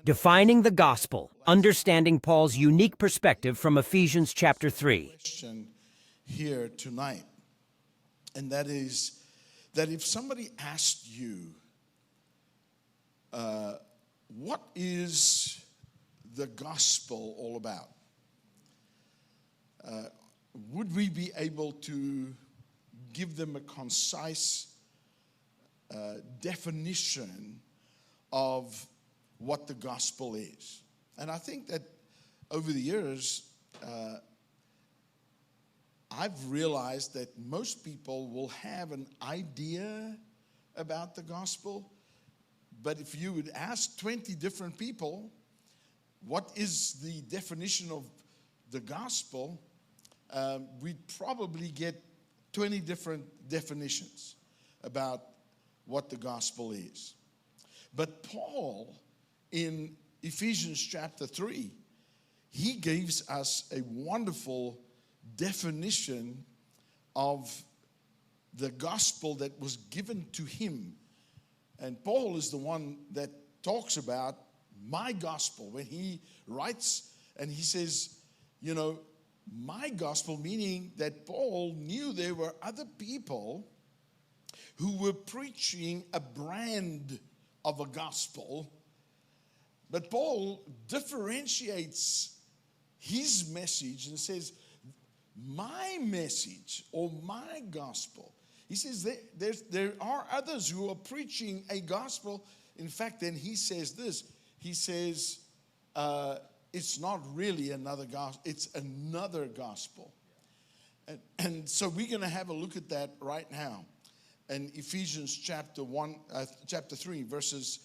Defining the Gospel, Understanding Paul's Unique Perspective from Ephesians chapter 3. Question here tonight, and that is that if somebody asked you, what is the gospel all about? Would we be able to give them a concise definition of what the gospel is? And I think that over the years, I've realized that most people will have an idea about the gospel, but if you would ask 20 different people, what is the definition of the gospel, we'd probably get 20 different definitions about what the gospel is. But Paul, in Ephesians chapter 3, he gives us a wonderful definition of the gospel that was given to him. And Paul is the one that talks about my gospel when he writes, and he says, you know, my gospel, meaning that Paul knew there were other people who were preaching a brand of a gospel. But Paul differentiates his message and says, my message or my gospel. He says there are others who are preaching a gospel. In fact, then he says this. He says, it's not really another gospel. It's another gospel. And so we're going to have a look at that right now. In Ephesians chapter 3, verse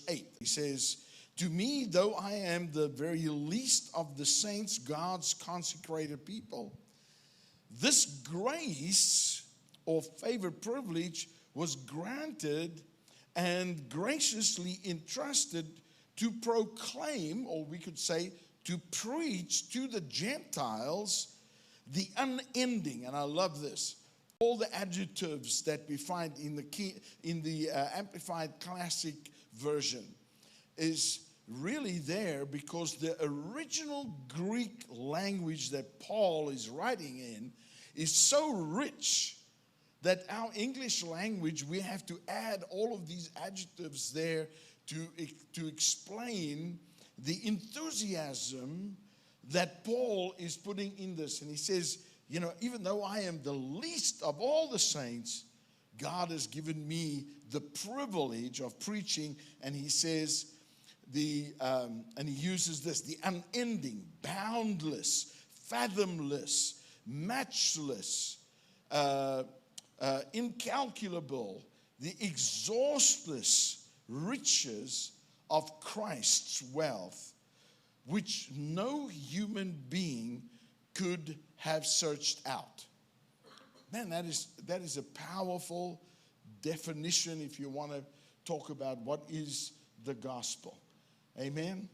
8, he says, to me, though I am the very least of the saints, God's consecrated people, this grace or favored privilege was granted and graciously entrusted to proclaim, or we could say to preach to the Gentiles, the unending, and I love this, all the adjectives that we find in the Amplified Classic Version is really there because the original Greek language that Paul is writing in is so rich that our English language, we have to add all of these adjectives there to explain the enthusiasm that Paul is putting in this. And he says, you know, even though I am the least of all the saints, God has given me the privilege of preaching. And he says, and he uses this, the unending, boundless, fathomless, matchless, incalculable, the exhaustless riches of Christ's wealth, which no human being could have searched out. Man, that is a powerful definition if you want to talk about what is the gospel. Amen.